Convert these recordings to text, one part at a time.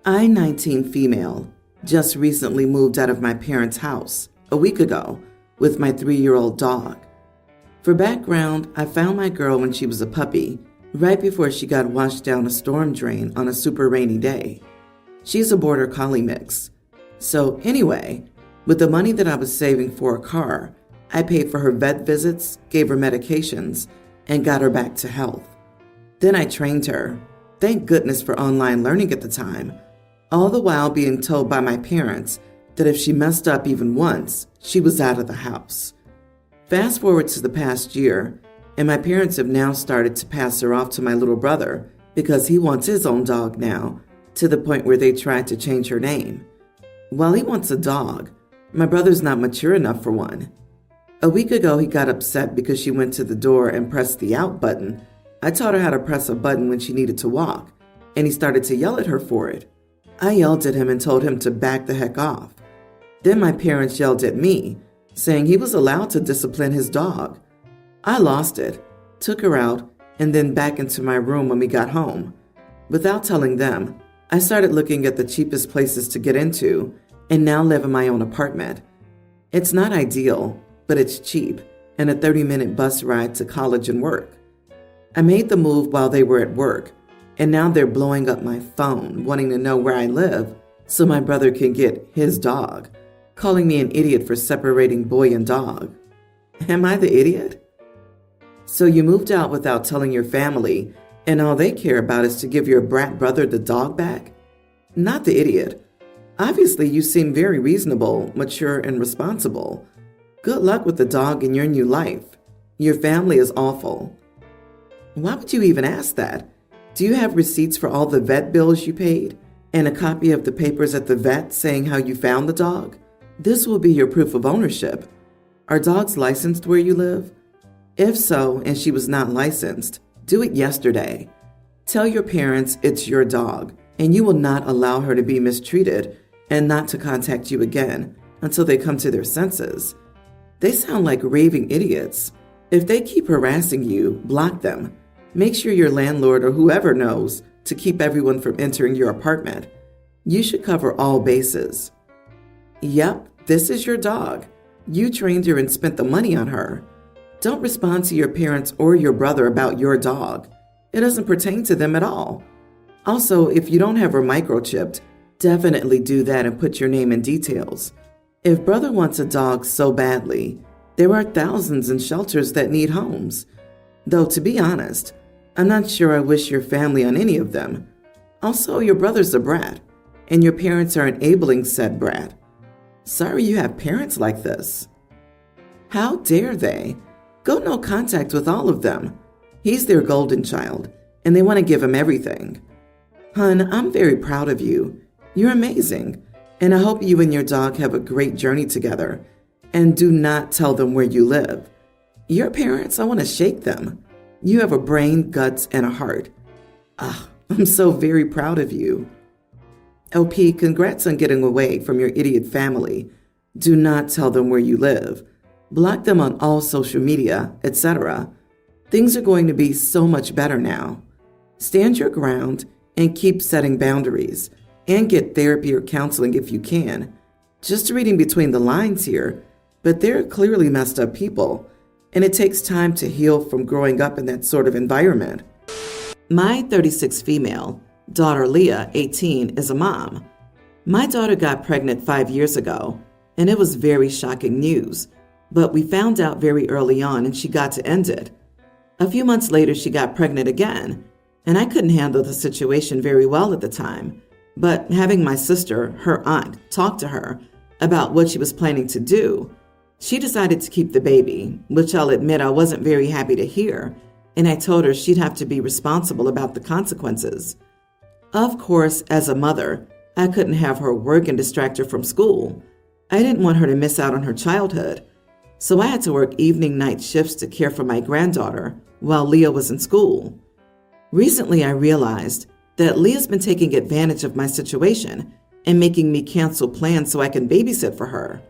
I, 19 female, just recently moved out of my parents' house a week ago with my 3-year-old dog. For background, I found my girl when she was a puppy, right before she got washed down a storm drain on a super rainy day. She's a border collie mix. So anyway, with the money that I was saving for a car, I paid for her vet visits, gave her medications, and got her back to health. Then I trained her. Thank goodness for online learning at the time, all the while being told by my parents that if she messed up even once, she was out of the house. Fast forward to the past year, and my parents have now started to pass her off to my little brother because he wants his own dog now, to the point where they tried to change her name. While he wants a dog, my brother's not mature enough for one. A week ago, he got upset because she went to the door and pressed the out button. I taught her how to press a button when she needed to walk, and he started to yell at her for it. I yelled at him and told him to back the heck off. Then my parents yelled at me, saying he was allowed to discipline his dog. I lost it, took her out, and then back into my room when we got home. Without telling them, I started looking at the cheapest places to get into and now live in my own apartment. It's not ideal, but it's cheap and a 30-minute bus ride to college and work. I made the move while they were at work, and now they're blowing up my phone, wanting to know where I live so my brother can get his dog, calling me an idiot for separating boy and dog. Am I the idiot? So you moved out without telling your family, and all they care about is to give your brat brother the dog back? Not the idiot. Obviously, you seem very reasonable, mature, and responsible. Good luck with the dog in your new life. Your family is awful. Why would you even ask that? Do you have receipts for all the vet bills you paid and a copy of the papers at the vet saying how you found the dog? This will be your proof of ownership. Are dogs licensed where you live? If so, and she was not licensed, do it yesterday. Tell your parents it's your dog, and you will not allow her to be mistreated and not to contact you again until they come to their senses. They sound like raving idiots. If they keep harassing you, block them. Make sure your landlord or whoever knows to keep everyone from entering your apartment. You should cover all bases. Yep, this is your dog. You trained her and spent the money on her. Don't respond to your parents or your brother about your dog. It doesn't pertain to them at all. Also, if you don't have her microchipped, definitely do that and put your name and details. If brother wants a dog so badly, there are thousands in shelters that need homes. Though, to be honest, I'm not sure I wish your family on any of them. Also, your brother's a brat, and your parents are enabling said brat. Sorry you have parents like this. How dare they? Go no contact with all of them. He's their golden child, and they want to give him everything. Hun, I'm very proud of you. You're amazing, and I hope you and your dog have a great journey together. And do not tell them where you live. Your parents, I want to shake them. You have a brain, guts, and a heart. I'm so very proud of you. LP, congrats on getting away from your idiot family. Do not tell them where you live. Block them on all social media, etc. Things are going to be so much better now. Stand your ground and keep setting boundaries, and get therapy or counseling if you can. Just reading between the lines here, but they're clearly messed up people, and it takes time to heal from growing up in that sort of environment. My 36 female, daughter Leah, 18, is a mom. My daughter got pregnant 5 years ago, and it was very shocking news, but we found out very early on and she got to end it. A few months later, she got pregnant again, and I couldn't handle the situation very well at the time, but having my sister, her aunt, talk to her about what she was planning to do, she decided to keep the baby, which I'll admit I wasn't very happy to hear, and I told her she'd have to be responsible about the consequences. Of course, as a mother, I couldn't have her work and distract her from school. I didn't want her to miss out on her childhood, so I had to work evening night shifts to care for my granddaughter while Leah was in school. Recently, I realized that Leah's been taking advantage of my situation and making me cancel plans so I can babysit for her.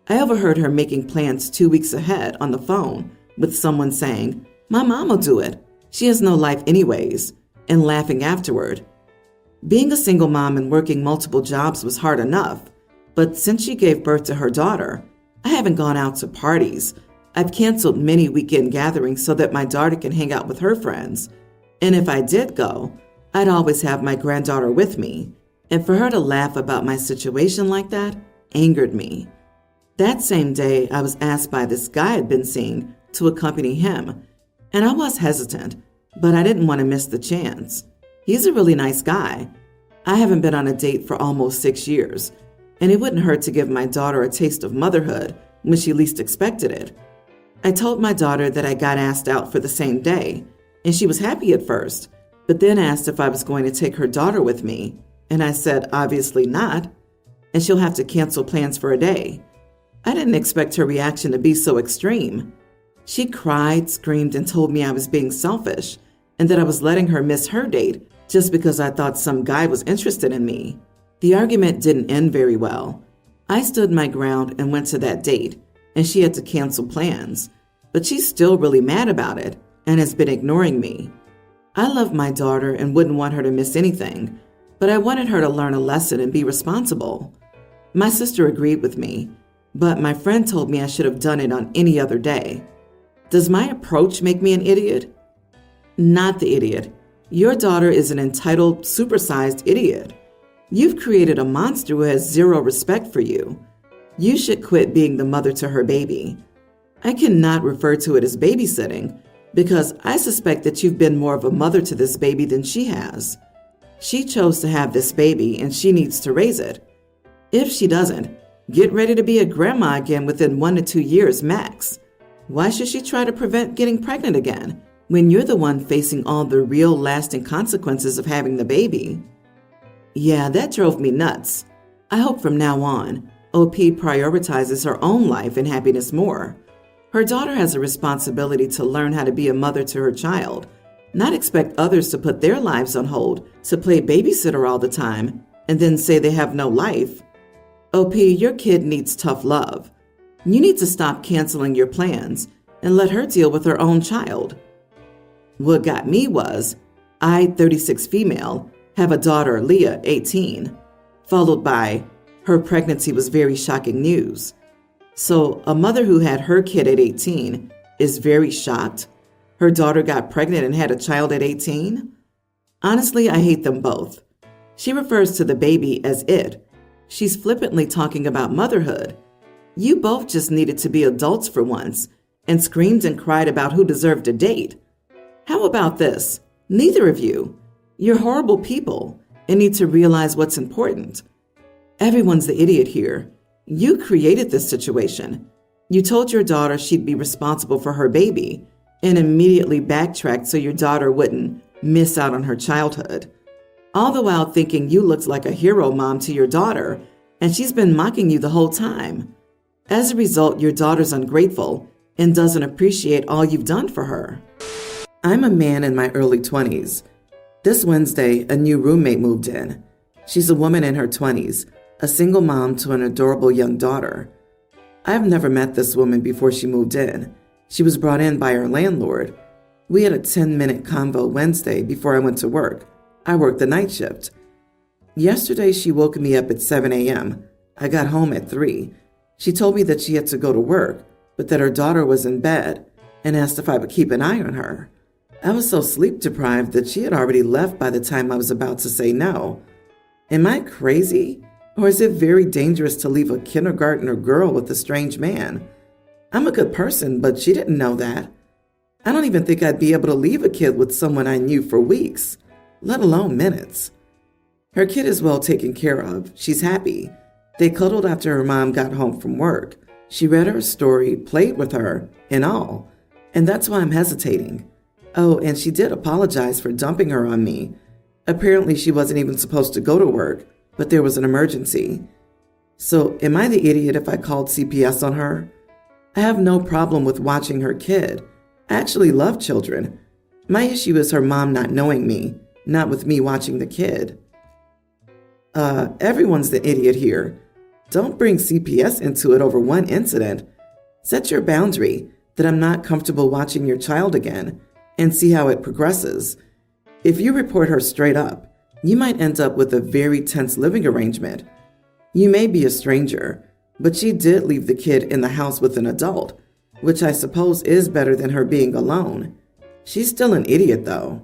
I overheard her making plans 2 weeks ahead on the phone with someone saying, "My mom will do it. She has no life anyways," and laughing afterward. Being a single mom and working multiple jobs was hard enough, but since she gave birth to her daughter, I haven't gone out to parties. I've canceled many weekend gatherings so that my daughter can hang out with her friends. And if I did go, I'd always have my granddaughter with me. And for her to laugh about my situation like that angered me. That same day, I was asked by this guy I'd been seeing to accompany him. And I was hesitant, but I didn't want to miss the chance. He's a really nice guy. I haven't been on a date for almost 6 years, and it wouldn't hurt to give my daughter a taste of motherhood when she least expected it. I told my daughter that I got asked out for the same day, and she was happy at first, but then asked if I was going to take her daughter with me, and I said obviously not, and she'll have to cancel plans for a day. I didn't expect her reaction to be so extreme. She cried, screamed, and told me I was being selfish, and that I was letting her miss her date just because I thought some guy was interested in me. The argument didn't end very well. I stood my ground and went to that date, and she had to cancel plans. But she's still really mad about it and has been ignoring me. I love my daughter and wouldn't want her to miss anything, but I wanted her to learn a lesson and be responsible. My sister agreed with me, but my friend told me I should have done it on any other day. Does my approach make me an idiot? Not the idiot. Your daughter is an entitled, supersized idiot. You've created a monster who has zero respect for you. You should quit being the mother to her baby. I cannot refer to it as babysitting because I suspect that you've been more of a mother to this baby than she has. She chose to have this baby and she needs to raise it. If she doesn't, get ready to be a grandma again within 1 to 2 years max. Why should she try to prevent getting pregnant again when you're the one facing all the real lasting consequences of having the baby? Yeah, that drove me nuts. I hope from now on, OP prioritizes her own life and happiness more. Her daughter has a responsibility to learn how to be a mother to her child, not expect others to put their lives on hold to play babysitter all the time and then say they have no life. OP, your kid needs tough love. You need to stop canceling your plans and let her deal with her own child. What got me was, I, 36 female, have a daughter, Leah, 18, followed by, her pregnancy was very shocking news. So a mother who had her kid at 18 is very shocked her daughter got pregnant and had a child at 18? Honestly, I hate them both. She refers to the baby as it. She's flippantly talking about motherhood. You both just needed to be adults for once and screamed and cried about who deserved a date. How about this? Neither of you. You're horrible people and need to realize what's important. Everyone's the idiot here. You created this situation. You told your daughter she'd be responsible for her baby and immediately backtracked so your daughter wouldn't miss out on her childhood. All the while thinking you looked like a hero mom to your daughter, and she's been mocking you the whole time. As a result, your daughter's ungrateful and doesn't appreciate all you've done for her. I'm a man in my early 20s. This Wednesday, a new roommate moved in. She's a woman in her 20s, a single mom to an adorable young daughter. I've never met this woman before she moved in. She was brought in by her landlord. We had a 10-minute convo Wednesday before I went to work. I worked the night shift. Yesterday, she woke me up at 7 a.m. I got home at 3. She told me that she had to go to work, but that her daughter was in bed and asked if I would keep an eye on her. I was so sleep deprived that she had already left by the time I was about to say no. Am I crazy? Or is it very dangerous to leave a kindergartner girl with a strange man? I'm a good person, but she didn't know that. I don't even think I'd be able to leave a kid with someone I knew for weeks, let alone minutes. Her kid is well taken care of. She's happy. They cuddled after her mom got home from work. She read her a story, played with her, and all. And that's why I'm hesitating. Oh, and she did apologize for dumping her on me. Apparently she wasn't even supposed to go to work, but there was an emergency. So am I the idiot if I called CPS on her? I have no problem with watching her kid. I actually love children. My issue is her mom not knowing me, not with me watching the kid. Everyone's the idiot here. Don't bring CPS into it over one incident. Set your boundary that I'm not comfortable watching your child again and see how it progresses. If you report her straight up, You might end up with a very tense living arrangement. You may be a stranger, but she did leave the kid in the house with an adult, which I suppose is better than her being alone. She's still an idiot, though.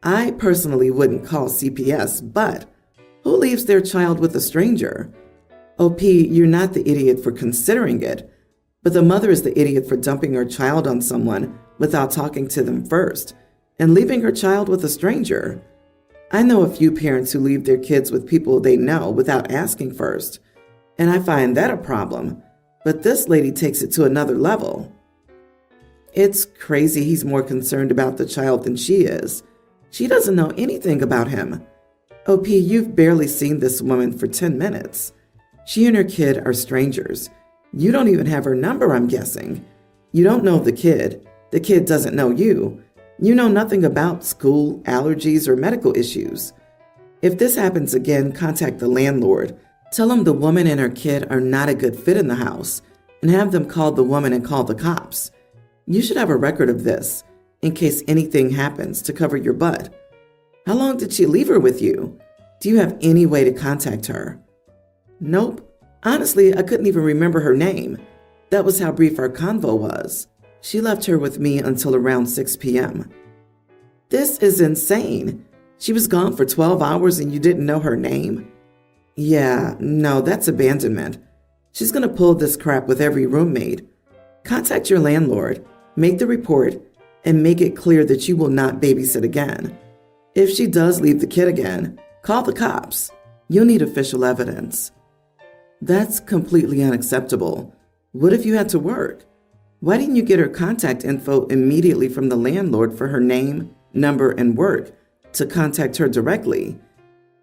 I personally wouldn't call CPS, but who leaves their child with a stranger? OP, you're not the idiot for considering it, but the mother is the idiot for dumping her child on someone without talking to them first and leaving her child with a stranger. I know a few parents who leave their kids with people they know without asking first, and I find that a problem, but this lady takes it to another level. It's crazy he's more concerned about the child than she is. She doesn't know anything about him. OP, you've barely seen this woman for 10 minutes. She and her kid are strangers. You don't even have her number, I'm guessing. You don't know the kid. The kid doesn't know you. You know nothing about school, allergies, or medical issues. If this happens again, contact the landlord. Tell him the woman and her kid are not a good fit in the house, and have them call the woman and call the cops. You should have a record of this, in case anything happens, to cover your butt. How long did she leave her with you? Do you have any way to contact her? Nope. Honestly, I couldn't even remember her name. That was how brief our convo was. She left her with me until around 6 p.m. This is insane. She was gone for 12 hours and you didn't know her name? Yeah, no, that's abandonment. She's gonna pull this crap with every roommate. Contact your landlord, make the report, and make it clear that you will not babysit again. If she does leave the kid again, call the cops. You'll need official evidence. That's completely unacceptable. What if you had to work? Why didn't you get her contact info immediately from the landlord for her name, number, and work to contact her directly?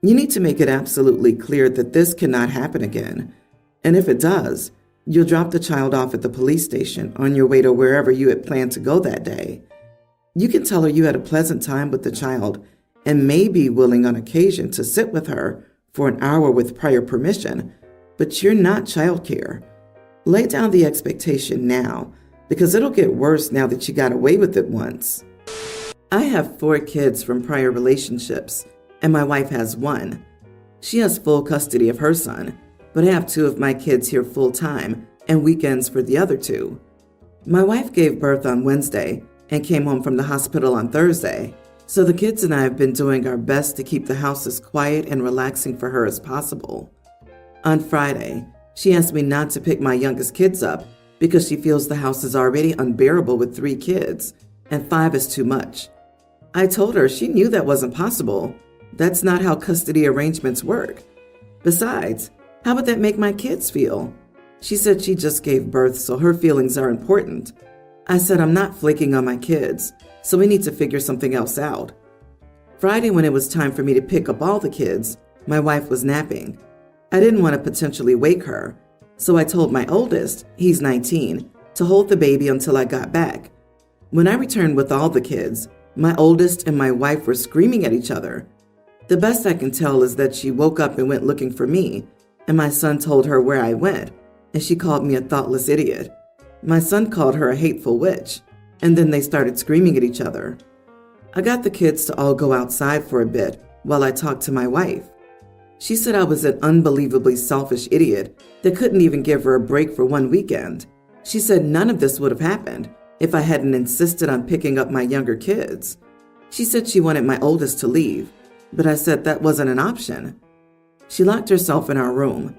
You need to make it absolutely clear that this cannot happen again. And if it does, you'll drop the child off at the police station on your way to wherever you had planned to go that day. You can tell her you had a pleasant time with the child and may be willing on occasion to sit with her for an hour with prior permission, but you're not childcare. Lay down the expectation now, because it'll get worse now that you got away with it once. I have 4 kids from prior relationships, and my wife has 1. She has full custody of her son, but I have 2 of my kids here full-time and weekends for the other 2. My wife gave birth on Wednesday and came home from the hospital on Thursday, so the kids and I have been doing our best to keep the house as quiet and relaxing for her as possible. On Friday, she asked me not to pick my youngest kids up because she feels the house is already unbearable with 3 kids, and 5 is too much. I told her she knew that wasn't possible. That's not how custody arrangements work. Besides, how would that make my kids feel? She said she just gave birth, so her feelings are important. I said I'm not flaking on my kids, so we need to figure something else out. Friday, when it was time for me to pick up all the kids, my wife was napping. I didn't want to potentially wake her, so I told my oldest, he's 19, to hold the baby until I got back. When I returned with all the kids, my oldest and my wife were screaming at each other. The best I can tell is that she woke up and went looking for me, and my son told her where I went, and she called me a thoughtless idiot. My son called her a hateful witch, and then they started screaming at each other. I got the kids to all go outside for a bit while I talked to my wife. She said I was an unbelievably selfish idiot that couldn't even give her a break for one weekend. She said none of this would have happened if I hadn't insisted on picking up my younger kids. She said she wanted my oldest to leave, but I said that wasn't an option. She locked herself in our room.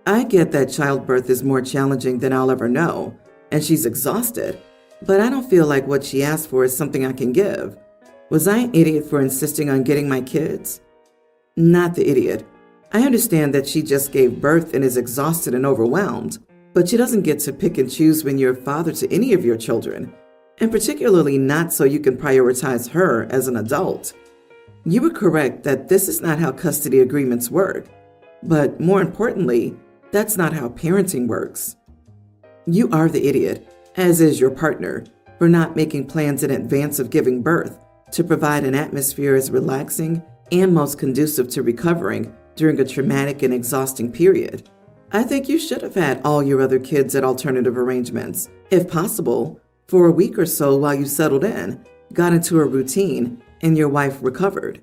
I get that childbirth is more challenging than I'll ever know, and she's exhausted, but I don't feel like what she asked for is something I can give. Was I an idiot for insisting on getting my kids? Not the idiot. I understand that she just gave birth and is exhausted and overwhelmed, but she doesn't get to pick and choose when you're a father to any of your children, and particularly not so you can prioritize her as an adult. You were correct that this is not how custody agreements work, but more importantly, that's not how parenting works. You are the idiot, as is your partner, for not making plans in advance of giving birth to provide an atmosphere as relaxing and most conducive to recovering during a traumatic and exhausting period. I think you should have had all your other kids at alternative arrangements, if possible, for a week or so while you settled in, got into a routine, and your wife recovered.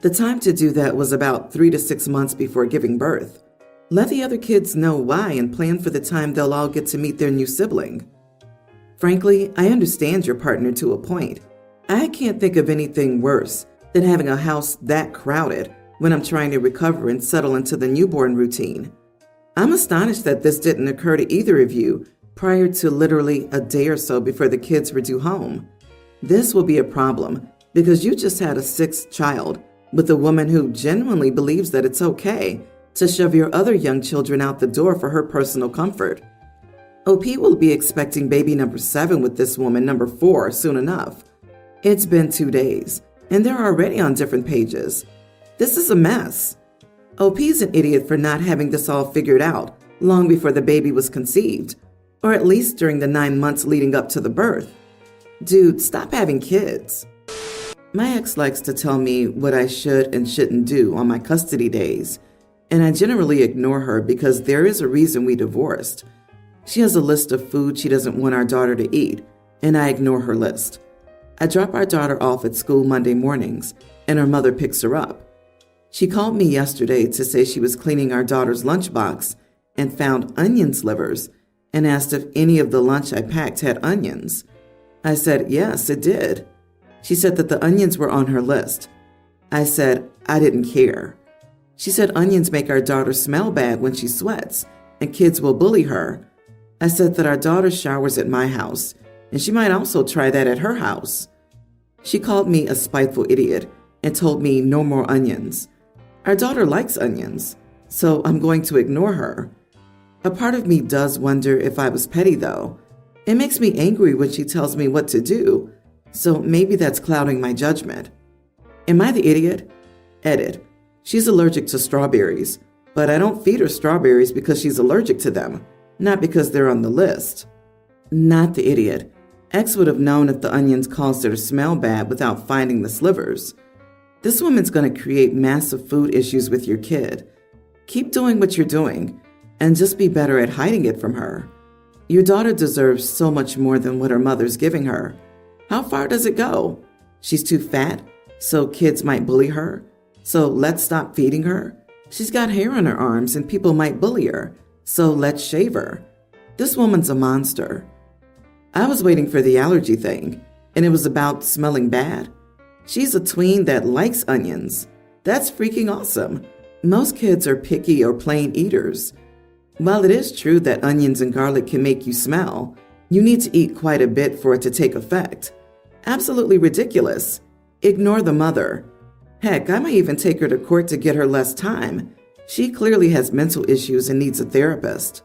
The time to do that was about 3 to 6 months before giving birth. Let the other kids know why and plan for the time they'll all get to meet their new sibling. Frankly, I understand your partner to a point. I can't think of anything worse than having a house that crowded when I'm trying to recover and settle into the newborn routine. I'm astonished that this didn't occur to either of you prior to literally a day or so before the kids were due home. This will be a problem because you just had a sixth child with a woman who genuinely believes that it's okay to shove your other young children out the door for her personal comfort. OP will be expecting baby number 7 with this woman number 4 soon enough. It's been 2 days, and they're already on different pages. This is a mess. OP's an idiot for not having this all figured out long before the baby was conceived, or at least during the 9 months leading up to the birth. Dude, stop having kids. My ex likes to tell me what I should and shouldn't do on my custody days, and I generally ignore her because there is a reason we divorced. She has a list of food she doesn't want our daughter to eat, and I ignore her list. I drop our daughter off at school Monday mornings, and her mother picks her up. She called me yesterday to say she was cleaning our daughter's lunchbox and found onion slivers and asked if any of the lunch I packed had onions. I said, yes, it did. She said that the onions were on her list. I said, I didn't care. She said onions make our daughter smell bad when she sweats, and kids will bully her. I said that our daughter showers at my house, and she might also try that at her house. She called me a spiteful idiot and told me no more onions. Our daughter likes onions, so I'm going to ignore her. A part of me does wonder if I was petty, though. It makes me angry when she tells me what to do, so maybe that's clouding my judgment. Am I the idiot? Edit. She's allergic to strawberries, but I don't feed her strawberries because she's allergic to them, not because they're on the list. Not the idiot. X would have known if the onions caused her to smell bad without finding the slivers. This woman's going to create massive food issues with your kid. Keep doing what you're doing, and just be better at hiding it from her. Your daughter deserves so much more than what her mother's giving her. How far does it go? She's too fat, so kids might bully her. So let's stop feeding her. She's got hair on her arms and people might bully her. So let's shave her. This woman's a monster. I was waiting for the allergy thing, and it was about smelling bad. She's a tween that likes onions. That's freaking awesome. Most kids are picky or plain eaters. While it is true that onions and garlic can make you smell, you need to eat quite a bit for it to take effect. Absolutely ridiculous. Ignore the mother. Heck, I might even take her to court to get her less time. She clearly has mental issues and needs a therapist.